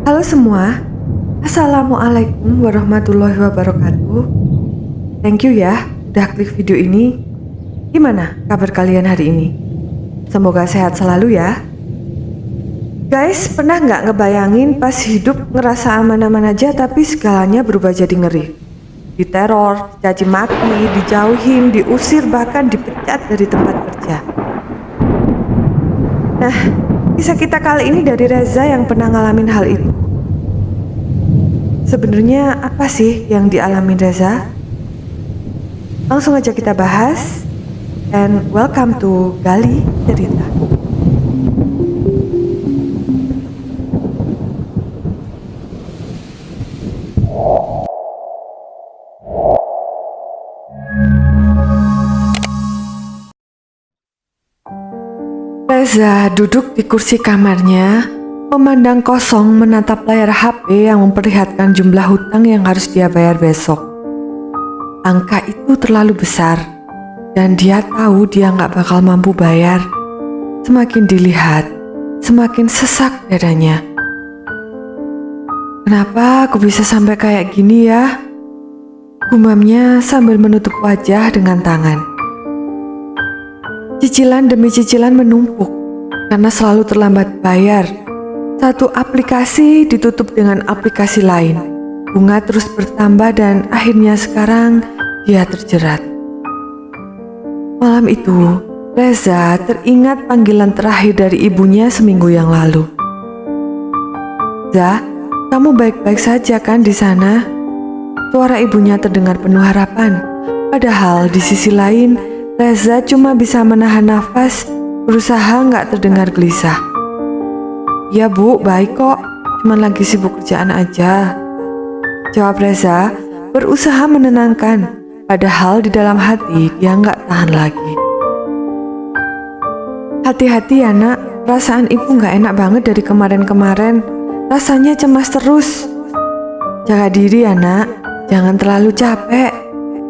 Halo semua, Assalamualaikum warahmatullahi wabarakatuh. Thank you ya udah klik video ini. Gimana kabar kalian hari ini? Semoga sehat selalu ya. Guys, pernah nggak ngebayangin pas hidup ngerasa aman-aman aja tapi segalanya berubah jadi ngeri? Diteror, dicaci maki, dijauhin, diusir, bahkan dipecat dari tempat kerja. Nah, kisah kita kali ini dari Reza yang pernah ngalamin hal itu. Sebenarnya apa sih yang dialamin Reza? Langsung aja kita bahas. And welcome to Gali Cerita. Reza duduk di kursi kamarnya, memandang kosong menatap layar HP yang memperlihatkan jumlah hutang yang harus dia bayar besok. Angka itu terlalu besar, dan dia tahu dia nggak bakal mampu bayar. Semakin dilihat, semakin sesak dadanya. Kenapa aku bisa sampai kayak gini ya? Gumamnya sambil menutup wajah dengan tangan. Cicilan demi cicilan menumpuk karena selalu terlambat bayar. Satu aplikasi ditutup dengan aplikasi lain. Bunga terus bertambah dan akhirnya sekarang dia terjerat. Malam itu, Reza teringat panggilan terakhir dari ibunya seminggu yang lalu. "Za, kamu baik-baik saja kan di sana?" Suara ibunya terdengar penuh harapan. Padahal di sisi lain, Reza cuma bisa menahan nafas, berusaha nggak terdengar gelisah. "Ya bu, baik kok, cuman lagi sibuk kerjaan aja," jawab Reza, berusaha menenangkan, padahal di dalam hati dia nggak tahan lagi. "Hati-hati ya nak, perasaan ibu nggak enak banget dari kemarin-kemarin, rasanya cemas terus. Jaga diri ya nak, jangan terlalu capek,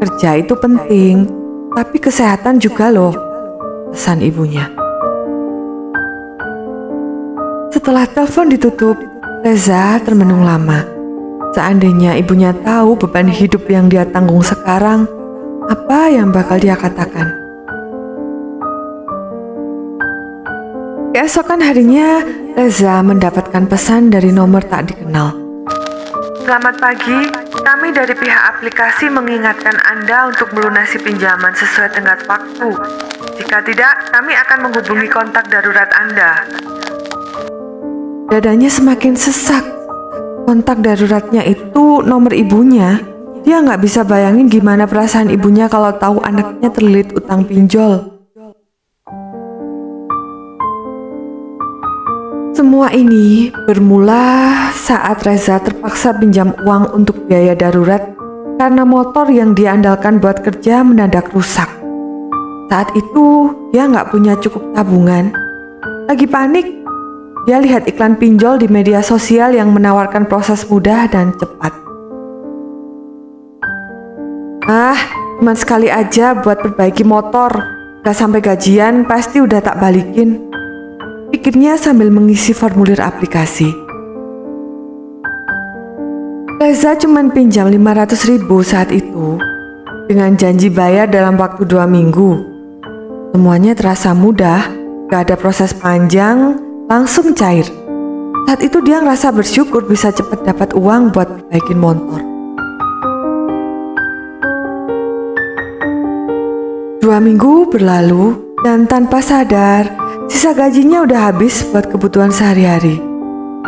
kerja itu penting. Tapi kesehatan juga loh," pesan ibunya. Setelah telepon ditutup, Reza termenung lama. Seandainya ibunya tahu beban hidup yang dia tanggung sekarang, apa yang bakal dia katakan? Keesokan harinya, Reza mendapatkan pesan dari nomor tak dikenal. "Selamat pagi, kami dari pihak aplikasi mengingatkan Anda untuk melunasi pinjaman sesuai tenggat waktu. Jika tidak, kami akan menghubungi kontak darurat Anda." Dadanya semakin sesak. Kontak daruratnya itu nomor ibunya. Dia nggak bisa bayangin gimana perasaan ibunya kalau tahu anaknya terlilit utang pinjol. Semua ini bermula saat Reza terpaksa pinjam uang untuk biaya darurat karena motor yang dia andalkan buat kerja mendadak rusak. Saat itu dia nggak punya cukup tabungan. Lagi panik, dia lihat iklan pinjol di media sosial yang menawarkan proses mudah dan cepat. Cuman sekali aja buat perbaiki motor, gak sampai gajian pasti udah tak balikin, pikirnya sambil mengisi formulir aplikasi. Reza cuman pinjam 500.000 saat itu, dengan janji bayar dalam waktu 2 minggu. Semuanya terasa mudah, gak ada proses panjang, langsung cair. Saat itu dia ngerasa bersyukur bisa cepat dapat uang buat perbaikin motor. 2 minggu berlalu dan tanpa sadar, sisa gajinya udah habis buat kebutuhan sehari-hari.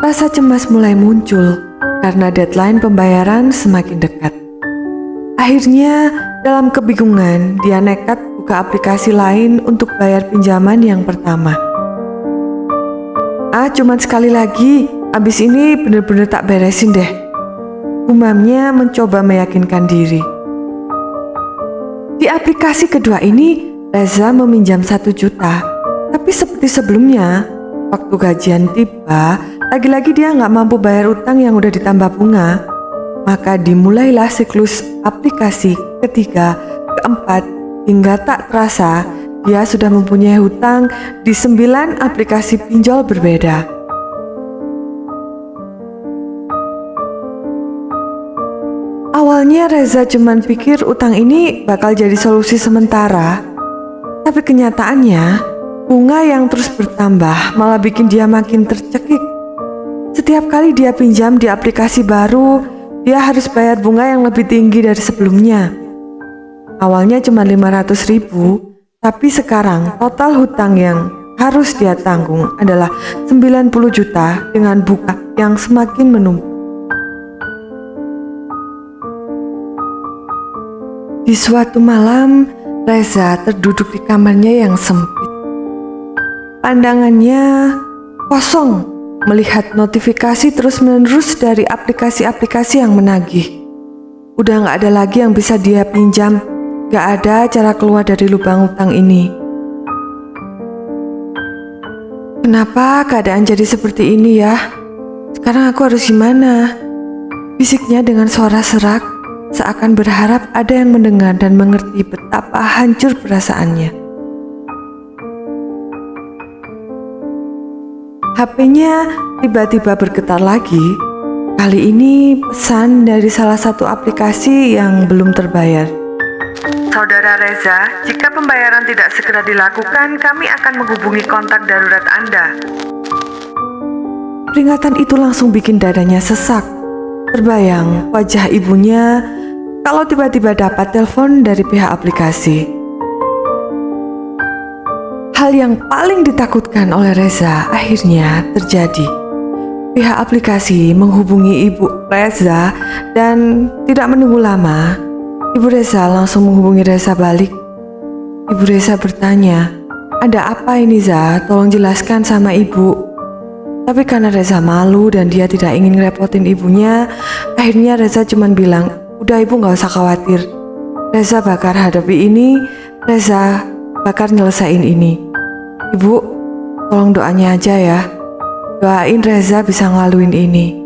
Rasa cemas mulai muncul karena deadline pembayaran semakin dekat. Akhirnya, dalam kebingungan, dia nekat buka aplikasi lain untuk bayar pinjaman yang pertama. Cuman sekali lagi, abis ini bener-bener tak beresin deh. Gumamnya mencoba meyakinkan diri. Di aplikasi kedua ini, Reza meminjam 1 juta. Tapi seperti sebelumnya, waktu gajian tiba, lagi-lagi dia nggak mampu bayar utang yang udah ditambah bunga. Maka dimulailah siklus aplikasi ketiga, keempat, hingga tak terasa dia sudah mempunyai hutang di 9 aplikasi pinjol berbeda. Awalnya Reza cuma pikir utang ini bakal jadi solusi sementara, tapi kenyataannya bunga yang terus bertambah malah bikin dia makin tercekik. Setiap kali dia pinjam di aplikasi baru, dia harus bayar bunga yang lebih tinggi dari sebelumnya. Awalnya cuma 500.000, tapi sekarang total hutang yang harus dia tanggung adalah 90 juta dengan bunga yang semakin menumpuk. Di suatu malam, Reza terduduk di kamarnya yang sempit. Pandangannya kosong melihat notifikasi terus-menerus dari aplikasi-aplikasi yang menagih. Udah gak ada lagi yang bisa dia pinjam, gak ada cara keluar dari lubang hutang ini. Kenapa keadaan jadi seperti ini ya? Sekarang aku harus gimana? Bisiknya dengan suara serak, seakan berharap ada yang mendengar dan mengerti betapa hancur perasaannya. HP-nya tiba-tiba bergetar lagi. Kali ini pesan dari salah satu aplikasi yang belum terbayar. Saudara Reza, jika pembayaran tidak segera dilakukan, kami akan menghubungi kontak darurat Anda. Peringatan itu langsung bikin dadanya sesak. Terbayang wajah ibunya kalau tiba-tiba dapat telepon dari pihak aplikasi. Hal yang paling ditakutkan oleh Reza akhirnya terjadi. Pihak aplikasi menghubungi ibu Reza dan tidak menunggu lama, ibu Reza langsung menghubungi Reza balik. Ibu Reza bertanya, "Ada apa ini Za? Tolong jelaskan sama ibu." Tapi karena Reza malu dan dia tidak ingin ngerepotin ibunya, akhirnya Reza cuma bilang, "Udah ibu gak usah khawatir. Reza bakal hadapi ini, Reza bakal nyelesain ini. Ibu, tolong doanya aja ya. Doain Reza bisa ngelaluin ini."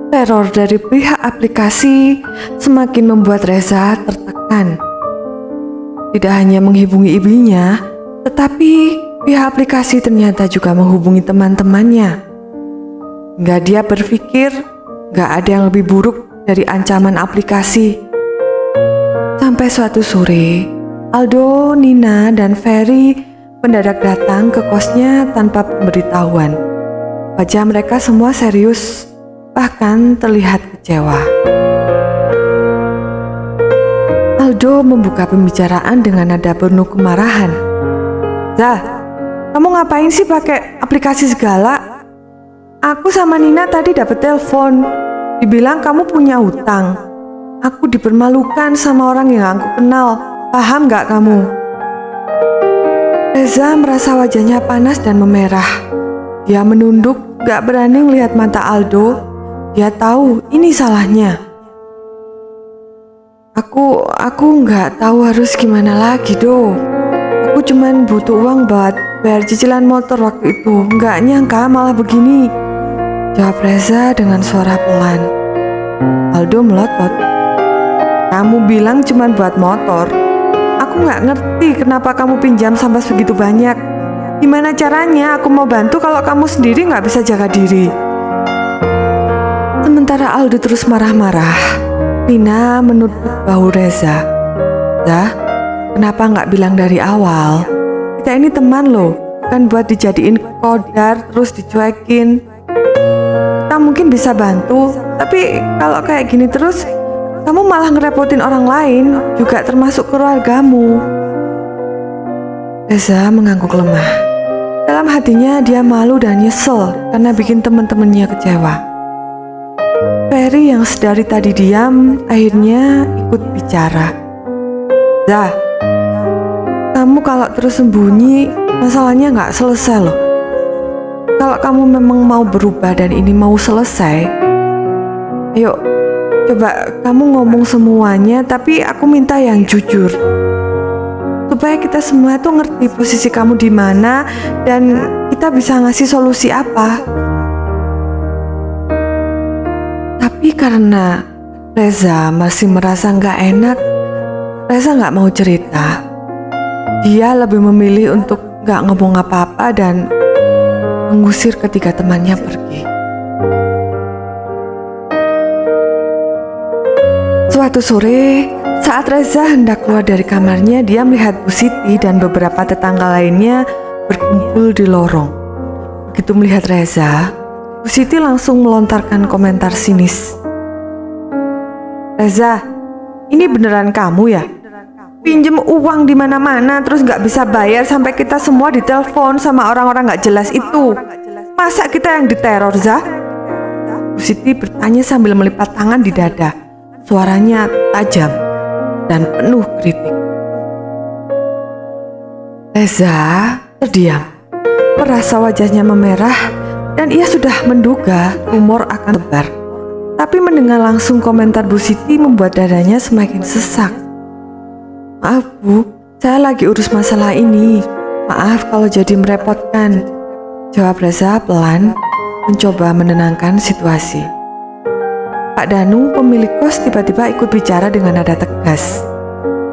Teror dari pihak aplikasi semakin membuat Reza tertekan. Tidak hanya menghubungi ibunya, tetapi pihak aplikasi ternyata juga menghubungi teman-temannya. Hingga dia berpikir gak ada yang lebih buruk dari ancaman aplikasi. Sampai suatu sore, Aldo, Nina, dan Ferry mendadak datang ke kosnya tanpa pemberitahuan. Wajah mereka semua serius, bahkan terlihat kecewa. Aldo membuka pembicaraan dengan nada penuh kemarahan. "Zah, kamu ngapain sih pakai aplikasi segala? Aku sama Nina tadi dapat telepon, dibilang kamu punya hutang. Aku dipermalukan sama orang yang aku kenal, paham gak kamu?" Reza merasa wajahnya panas dan memerah. Dia menunduk, gak berani melihat mata Aldo. Dia tahu ini salahnya. Aku gak tahu harus gimana lagi, Do. Aku cuman butuh uang buat bayar cicilan motor waktu itu. Gak nyangka malah begini, jawab Reza dengan suara pelan. Aldo melotot. "Kamu bilang cuman buat motor. Aku gak ngerti kenapa kamu pinjam sampai segitu banyak. Gimana caranya aku mau bantu kalau kamu sendiri gak bisa jaga diri?" Sementara Aldo terus marah-marah, Nina menutup bahu Reza. "Zah, kenapa gak bilang dari awal? Kita ini teman loh, bukan buat dijadiin kodar terus dicuekin. Kita mungkin bisa bantu, tapi kalau kayak gini terus, kamu malah ngerepotin orang lain, juga termasuk keluargamu." Reza mengangguk lemah. Dalam hatinya dia malu dan nyesel karena bikin teman-temannya kecewa. Ferry yang sedari tadi diam akhirnya ikut bicara. "Zah, kamu kalau terus sembunyi, masalahnya gak selesai loh. Kalau kamu memang mau berubah dan ini mau selesai, ayo coba kamu ngomong semuanya, tapi aku minta yang jujur. Supaya kita semua tuh ngerti posisi kamu di mana dan kita bisa ngasih solusi apa." Tapi karena Reza masih merasa gak enak, Reza nggak mau cerita. Dia lebih memilih untuk nggak ngomong apa-apa dan mengusir ketiga temannya pergi. Suatu sore, saat Reza hendak keluar dari kamarnya, dia melihat Bu Siti dan beberapa tetangga lainnya berkumpul di lorong. Begitu melihat Reza, Bu Siti langsung melontarkan komentar sinis. "Reza, ini beneran kamu ya? Pinjem uang di mana-mana terus nggak bisa bayar sampai kita semua ditelepon sama orang-orang nggak jelas itu. Masa kita yang diteror, Zah?" Bu Siti bertanya sambil melipat tangan di dada. Suaranya tajam dan penuh kritik. Reza terdiam, merasa wajahnya memerah dan ia sudah menduga rumor akan tebar. Tapi mendengar langsung komentar Bu Siti membuat dadanya semakin sesak. "Maaf Bu, saya lagi urus masalah ini. Maaf kalau jadi merepotkan," jawab Reza pelan, mencoba menenangkan situasi. Pak Danu, pemilik kos, tiba-tiba ikut bicara dengan nada tegas.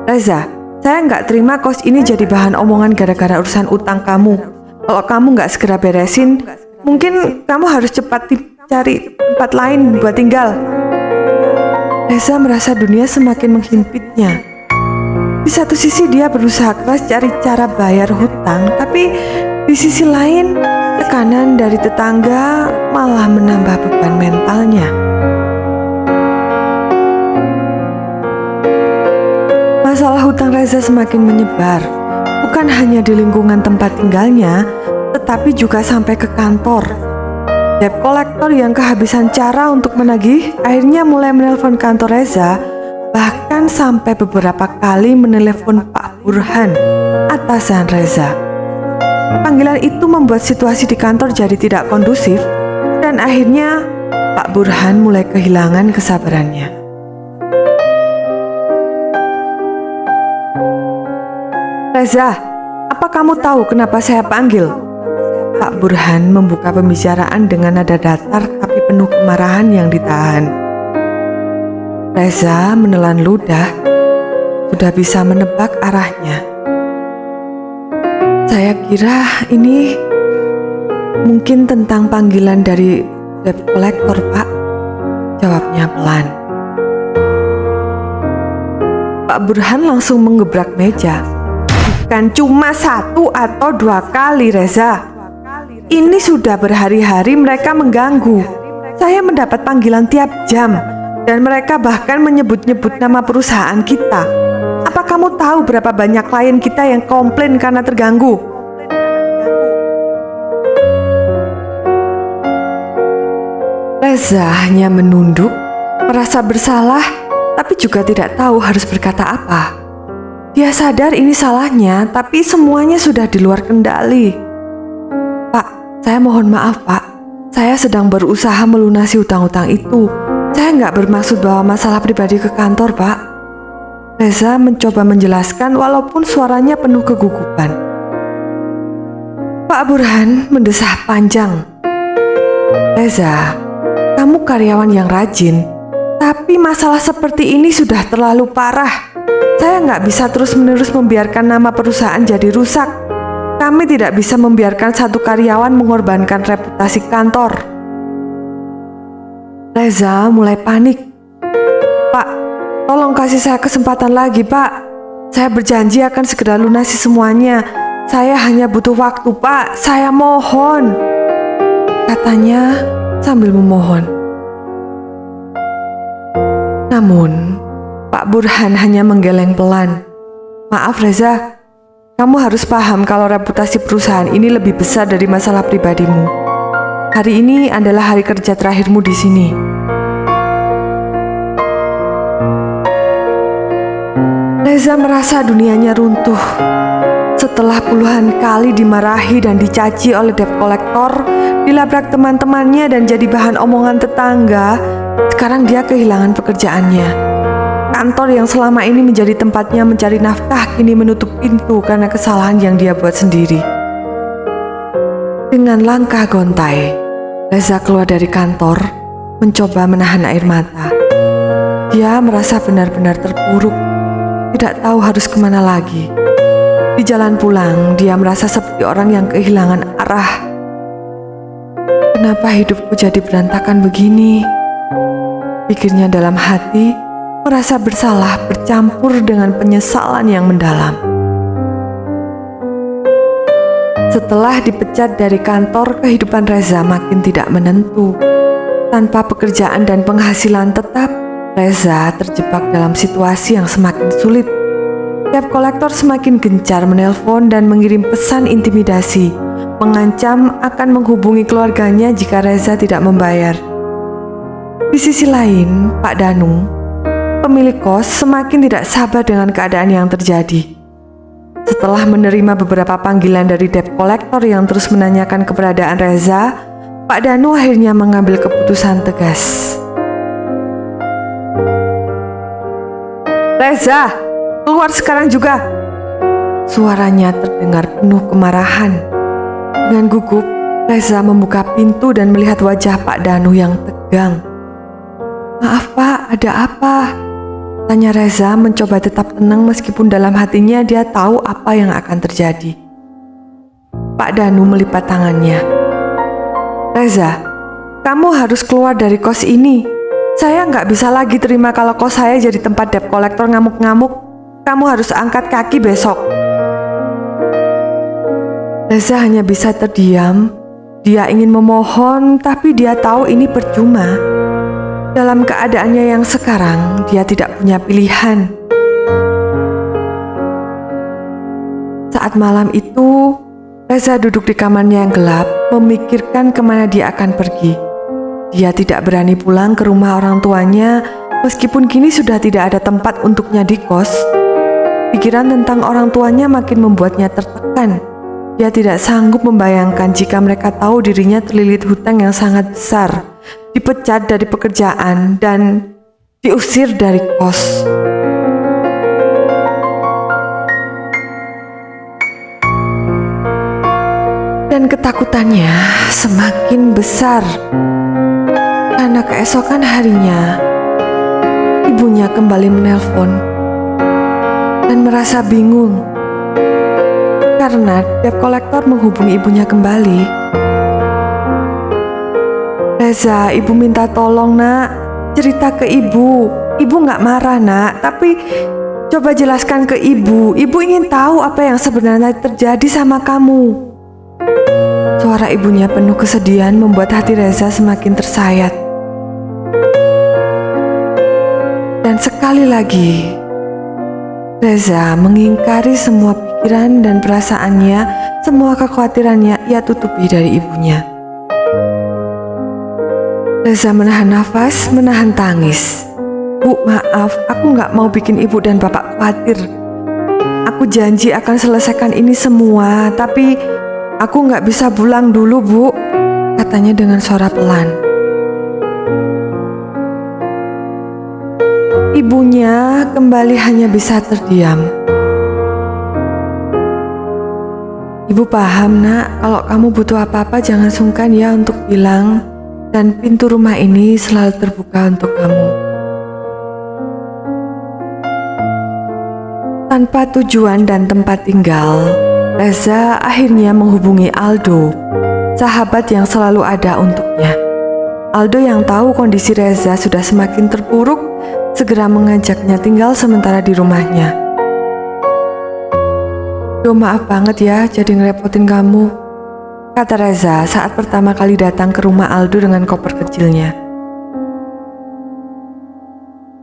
"Reza, saya nggak terima kos ini jadi bahan omongan gara-gara urusan utang kamu. Kalau kamu nggak segera beresin, mungkin kamu harus cepat cari tempat lain buat tinggal." Reza merasa dunia semakin menghimpitnya. Di satu sisi dia berusaha keras cari cara bayar hutang, tapi di sisi lain tekanan dari tetangga malah menambah beban mentalnya. Masalah hutang Reza semakin menyebar, bukan hanya di lingkungan tempat tinggalnya, tetapi juga sampai ke kantor. Debt collector yang kehabisan cara untuk menagih akhirnya mulai menelpon kantor Reza, bahkan sampai beberapa kali menelepon Pak Burhan, atasan Reza. Panggilan itu membuat situasi di kantor jadi tidak kondusif dan akhirnya Pak Burhan mulai kehilangan kesabarannya. "Reza, apa kamu tahu kenapa saya panggil?" Pak Burhan membuka pembicaraan dengan nada datar tapi penuh kemarahan yang ditahan. Reza menelan ludah, sudah bisa menebak arahnya. "Saya kira ini mungkin tentang panggilan dari debt collector, Pak," jawabnya pelan. Pak Burhan langsung menggebrak meja. "Bukan cuma 1 atau 2 kali, Reza. Ini sudah berhari-hari mereka mengganggu. Saya mendapat panggilan tiap jam. Dan mereka bahkan menyebut-nyebut nama perusahaan kita. Apa kamu tahu berapa banyak klien kita yang komplain karena terganggu?" Reza hanya menunduk, merasa bersalah, tapi juga tidak tahu harus berkata apa. Dia sadar ini salahnya, tapi semuanya sudah di luar kendali. "Pak, saya mohon maaf, Pak. Saya sedang berusaha melunasi hutang-hutang itu. Saya nggak bermaksud bawa masalah pribadi ke kantor, Pak." Reza mencoba menjelaskan walaupun suaranya penuh kegugupan. Pak Burhan mendesah panjang. "Reza, kamu karyawan yang rajin, tapi masalah seperti ini sudah terlalu parah. Saya nggak bisa terus-menerus membiarkan nama perusahaan jadi rusak. Kami tidak bisa membiarkan satu karyawan mengorbankan reputasi kantor." Reza mulai panik. "Pak, tolong kasih saya kesempatan lagi, Pak. Saya berjanji akan segera lunasi semuanya. Saya hanya butuh waktu, Pak. Saya mohon," katanya sambil memohon. Namun, Pak Burhan hanya menggeleng pelan. "Maaf, Reza. Kamu harus paham kalau reputasi perusahaan ini lebih besar dari masalah pribadimu. Hari ini adalah hari kerja terakhirmu di sini." Reza merasa dunianya runtuh. Setelah puluhan kali dimarahi dan dicaci oleh debt collector, dilabrak teman-temannya dan jadi bahan omongan tetangga, sekarang dia kehilangan pekerjaannya. Kantor yang selama ini menjadi tempatnya mencari nafkah kini menutup pintu karena kesalahan yang dia buat sendiri. Dengan langkah gontai, Reza keluar dari kantor, mencoba menahan air mata. Dia merasa benar-benar terpuruk. tidak tahu harus kemana lagi. Di jalan pulang, dia merasa seperti orang yang kehilangan arah. Kenapa hidupku jadi berantakan begini? Pikirnya dalam hati, merasa bersalah bercampur dengan penyesalan yang mendalam. Setelah dipecat dari kantor, kehidupan Reza makin tidak menentu. Tanpa pekerjaan dan penghasilan tetap, Reza terjebak dalam situasi yang semakin sulit. Debt kolektor semakin gencar menelpon dan mengirim pesan intimidasi, mengancam akan menghubungi keluarganya jika Reza tidak membayar. Di sisi lain, Pak Danu, pemilik kos, semakin tidak sabar dengan keadaan yang terjadi. Setelah menerima beberapa panggilan dari debt kolektor yang terus menanyakan keberadaan Reza, Pak Danu akhirnya mengambil keputusan tegas. "Reza, keluar sekarang juga!" Suaranya terdengar penuh kemarahan. Dengan gugup, Reza membuka pintu dan melihat wajah Pak Danu yang tegang. "Maaf Pak, ada apa?" tanya Reza mencoba tetap tenang meskipun dalam hatinya dia tahu apa yang akan terjadi. Pak Danu melipat tangannya. "Reza, kamu harus keluar dari kos ini. Saya nggak bisa lagi terima kalau kos saya jadi tempat debt kolektor ngamuk-ngamuk. Kamu harus angkat kaki besok." Reza hanya bisa terdiam. Dia ingin memohon, tapi dia tahu ini percuma. Dalam keadaannya yang sekarang, dia tidak punya pilihan. Saat malam itu, Reza duduk di kamarnya yang gelap, memikirkan kemana dia akan pergi. Dia tidak berani pulang ke rumah orang tuanya, meskipun kini sudah tidak ada tempat untuknya di kos. Pikiran tentang orang tuanya makin membuatnya tertekan. Dia tidak sanggup membayangkan jika mereka tahu dirinya terlilit hutang yang sangat besar, dipecat dari pekerjaan, dan diusir dari kos. Dan ketakutannya semakin besar. Karena keesokan harinya, ibunya kembali menelpon dan merasa bingung. Karena debt kolektor menghubungi ibunya kembali. "Reza, ibu minta tolong nak, cerita ke ibu. Ibu gak marah nak, tapi coba jelaskan ke ibu. Ibu ingin tahu apa yang sebenarnya terjadi sama kamu." Suara ibunya penuh kesedihan membuat hati Reza semakin tersayat. Dan sekali lagi, Reza mengingkari semua pikiran dan perasaannya, semua kekhawatirannya ia tutupi dari ibunya. Reza menahan nafas, menahan tangis. "Bu, maaf, aku gak mau bikin ibu dan bapak khawatir. Aku janji akan selesaikan ini semua, tapi aku gak bisa pulang dulu, Bu," katanya dengan suara pelan. Ibunya kembali hanya bisa terdiam. "Ibu paham nak, kalau kamu butuh apa-apa jangan sungkan ya untuk bilang. Dan pintu rumah ini selalu terbuka untuk kamu." Tanpa tujuan dan tempat tinggal, Reza akhirnya menghubungi Aldo, sahabat yang selalu ada untuknya. Aldo yang tahu kondisi Reza sudah semakin terpuruk, segera mengajaknya tinggal sementara di rumahnya. "Do, maaf banget ya jadi ngerepotin kamu," kata Reza saat pertama kali datang ke rumah Aldo dengan koper kecilnya.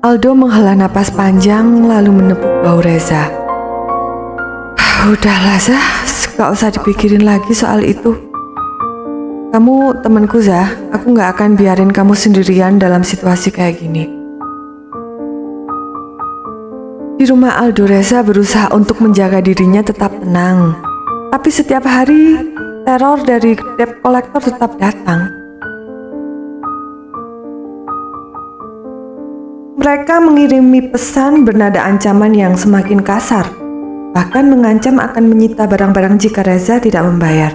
Aldo menghela napas panjang lalu menepuk bahu Reza. "Udahlah Zah, gak usah dipikirin lagi soal itu. Kamu temanku Zah, aku gak akan biarin kamu sendirian dalam situasi kayak gini." Di rumah Aldo, Reza berusaha untuk menjaga dirinya tetap tenang. Tapi setiap hari, teror dari debt kolektor tetap datang. Mereka mengirimi pesan bernada ancaman yang semakin kasar, bahkan mengancam akan menyita barang-barang jika Reza tidak membayar.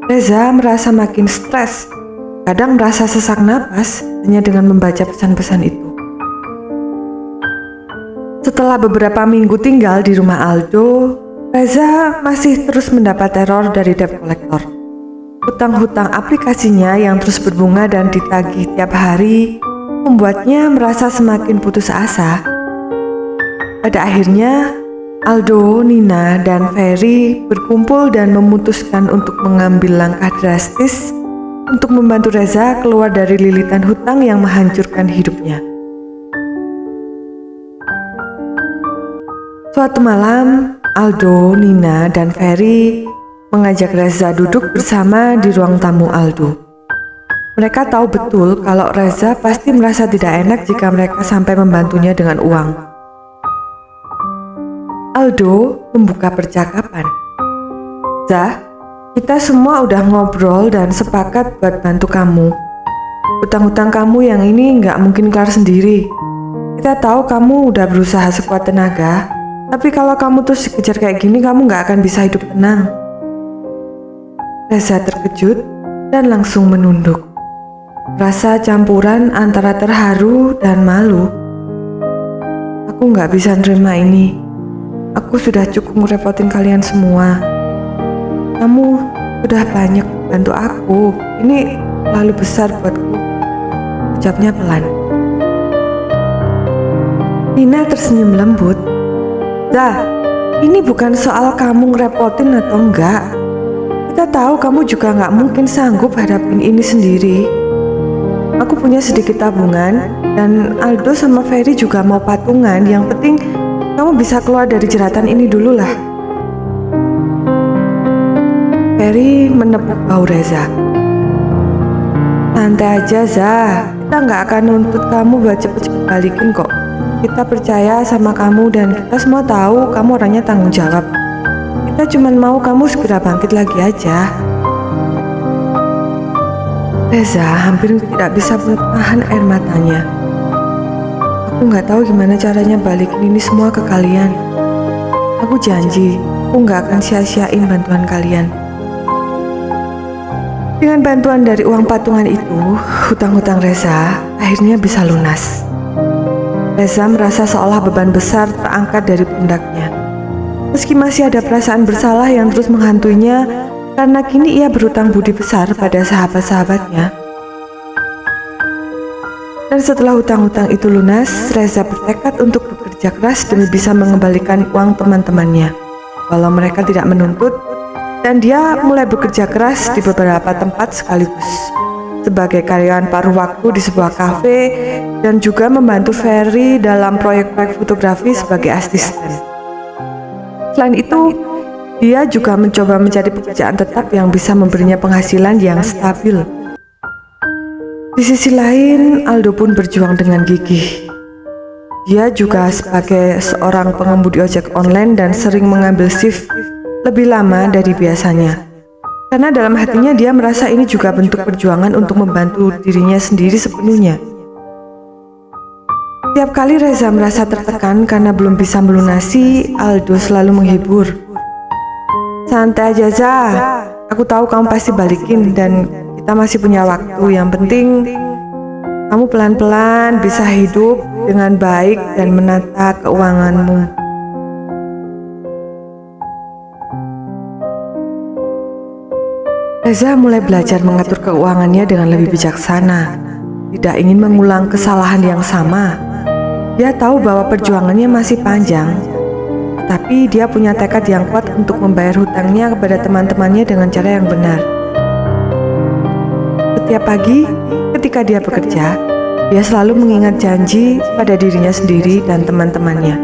Reza merasa makin stres, kadang merasa sesak napas hanya dengan membaca pesan-pesan itu. Setelah beberapa minggu tinggal di rumah Aldo, Reza masih terus mendapat teror dari debt collector. Hutang-hutang aplikasinya yang terus berbunga dan ditagih tiap hari membuatnya merasa semakin putus asa. Pada akhirnya, Aldo, Nina, dan Ferry berkumpul dan memutuskan untuk mengambil langkah drastis untuk membantu Reza keluar dari lilitan hutang yang menghancurkan hidupnya. Suatu malam, Aldo, Nina, dan Ferry mengajak Reza duduk bersama di ruang tamu Aldo. Mereka tahu betul kalau Reza pasti merasa tidak enak jika mereka sampai membantunya dengan uang. Aldo membuka percakapan. "Zah, kita semua udah ngobrol dan sepakat buat bantu kamu. Hutang-hutang kamu yang ini nggak mungkin kelar sendiri. Kita tahu kamu udah berusaha sekuat tenaga, tapi kalau kamu terus dikejar kayak gini, kamu nggak akan bisa hidup tenang." Reza terkejut dan langsung menunduk. Rasa campuran antara terharu dan malu. "Aku nggak bisa nerima ini. Aku sudah cukup ngerepotin kalian semua. Kamu sudah banyak bantu aku. Ini terlalu besar buatku," ucapnya pelan. Nina tersenyum lembut. "Zah, ini bukan soal kamu ngerepotin atau enggak. Kita tahu kamu juga nggak mungkin sanggup hadapin ini sendiri. Aku punya sedikit tabungan dan Aldo sama Ferry juga mau patungan. Yang penting kamu bisa keluar dari jeratan ini dulu lah." Ferry menepuk bahu Reza. "Santai aja, Zah. Kita nggak akan nuntut kamu buat cepet-cepet balikin kok. Kita percaya sama kamu dan kita semua tahu kamu orangnya tanggung jawab. Kita cuma mau kamu segera bangkit lagi aja." Reza hampir tidak bisa menahan air matanya. "Aku nggak tahu gimana caranya balikin ini semua ke kalian. Aku janji, aku nggak akan sia-siain bantuan kalian." Dengan bantuan dari uang patungan itu, hutang-hutang Reza akhirnya bisa lunas. Reza merasa seolah beban besar terangkat dari pundaknya. Meski masih ada perasaan bersalah yang terus menghantuinya karena kini ia berhutang budi besar pada sahabat-sahabatnya. Dan setelah hutang-hutang itu lunas, Reza bertekad untuk bekerja keras demi bisa mengembalikan uang teman-temannya, walau mereka tidak menuntut, dan dia mulai bekerja keras di beberapa tempat sekaligus. Sebagai karyawan paruh waktu di sebuah kafe dan juga membantu Ferry dalam proyek-proyek fotografi sebagai asisten. Selain itu, dia juga mencoba mencari pekerjaan tetap yang bisa memberinya penghasilan yang stabil. Di sisi lain, Aldo pun berjuang dengan gigih. Dia juga sebagai seorang pengemudi ojek online dan sering mengambil shift lebih lama dari biasanya. Karena dalam hatinya dia merasa ini juga bentuk perjuangan untuk membantu dirinya sendiri sepenuhnya. Setiap kali Reza merasa tertekan karena belum bisa melunasi, Aldo selalu menghibur. "Santai aja, Zah. Aku tahu kamu pasti balikin dan kita masih punya waktu. Yang penting kamu pelan-pelan bisa hidup dengan baik dan menata keuanganmu." Reza mulai belajar mengatur keuangannya dengan lebih bijaksana. Tidak ingin mengulang kesalahan yang sama. Dia tahu bahwa perjuangannya masih panjang, tapi dia punya tekad yang kuat untuk membayar hutangnya kepada teman-temannya dengan cara yang benar. Setiap pagi, ketika dia bekerja, dia selalu mengingat janji pada dirinya sendiri dan teman-temannya.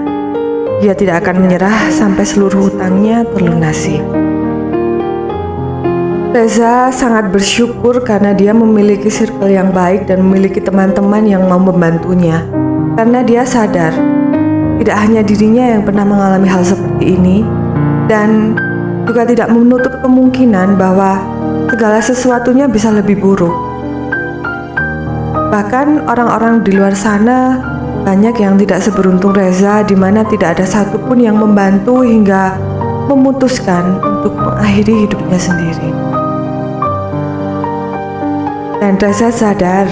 Dia tidak akan menyerah sampai seluruh hutangnya terlunasi. Reza sangat bersyukur karena dia memiliki circle yang baik dan memiliki teman-teman yang mau membantunya. Karena dia sadar, tidak hanya dirinya yang pernah mengalami hal seperti ini, dan juga tidak menutup kemungkinan bahwa segala sesuatunya bisa lebih buruk. Bahkan orang-orang di luar sana banyak yang tidak seberuntung Reza, di mana tidak ada satupun yang membantu hingga memutuskan untuk mengakhiri hidupnya sendiri. Dan Reza sadar,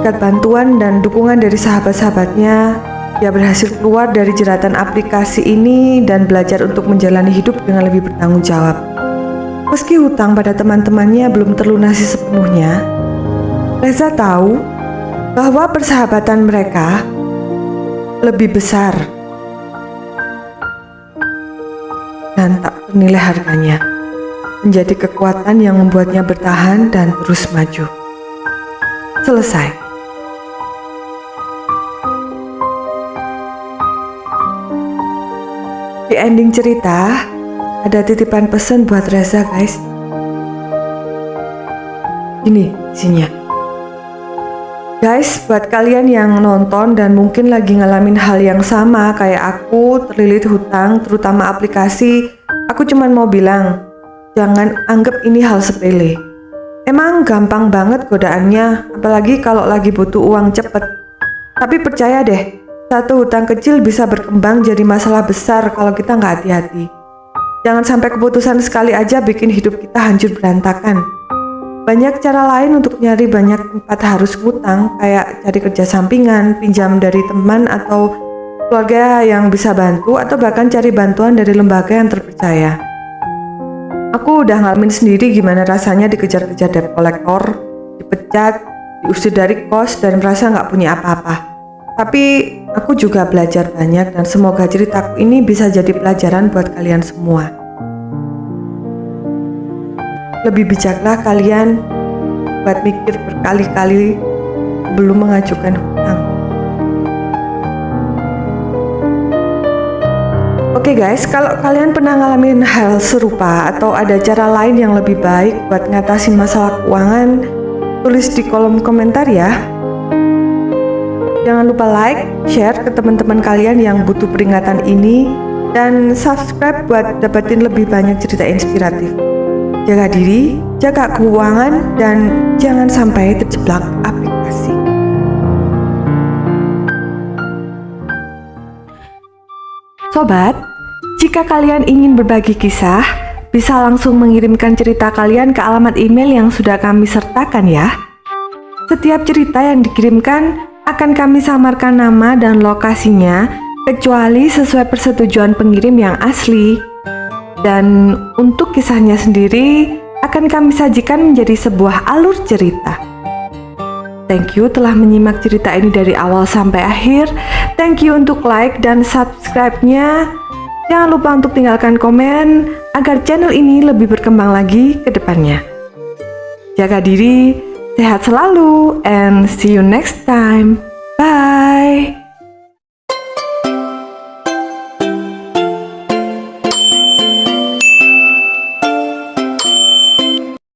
berkat bantuan dan dukungan dari sahabat-sahabatnya, Dia berhasil keluar dari jeratan aplikasi ini dan belajar untuk menjalani hidup dengan lebih bertanggung jawab. Meski hutang pada teman-temannya belum terlunasi sepenuhnya, Reza tahu bahwa persahabatan mereka lebih besar dan tak ternilai harganya, menjadi kekuatan yang membuatnya bertahan dan terus maju. Selesai. Di ending cerita, ada titipan pesan buat Reza, guys. Ini isinya. Guys, buat kalian yang nonton dan mungkin lagi ngalamin hal yang sama kayak aku, terlilit hutang, terutama aplikasi, aku cuman mau bilang, jangan anggap ini hal sepele. Emang gampang banget godaannya, apalagi kalau lagi butuh uang cepet. Tapi percaya deh, satu hutang kecil bisa berkembang jadi masalah besar kalau kita nggak hati-hati. Jangan sampai keputusan sekali aja bikin hidup kita hancur berantakan. Banyak cara lain untuk nyari banyak tempat harus ngutang, kayak cari kerja sampingan, pinjam dari teman atau keluarga yang bisa bantu, atau bahkan cari bantuan dari lembaga yang terpercaya. Aku udah ngalamin sendiri gimana rasanya dikejar-kejar debt collector, dipecat, diusir dari kos, dan merasa nggak punya apa-apa. Tapi aku juga belajar banyak dan semoga ceritaku ini bisa jadi pelajaran buat kalian semua. Lebih bijaklah kalian buat mikir berkali-kali sebelum mengajukan hutang. Oke guys, kalau kalian pernah ngalamin hal serupa atau ada cara lain yang lebih baik buat ngatasin masalah keuangan, tulis di kolom komentar ya. Jangan lupa like, share ke teman-teman kalian yang butuh peringatan ini, dan subscribe buat dapetin lebih banyak cerita inspiratif. Jaga diri, jaga keuangan, dan jangan sampai terjebak aplikasi. Sobat, jika kalian ingin berbagi kisah, bisa langsung mengirimkan cerita kalian ke alamat email yang sudah kami sertakan ya. Setiap cerita yang dikirimkan akan kami samarkan nama dan lokasinya, kecuali sesuai persetujuan pengirim yang asli. Dan untuk kisahnya sendiri akan kami sajikan menjadi sebuah alur cerita. Thank you telah menyimak cerita ini dari awal sampai akhir. Thank you untuk like dan subscribe-nya. Jangan lupa untuk tinggalkan komen agar channel ini lebih berkembang lagi ke depannya. Jaga diri, sehat selalu, and see you next time. Bye.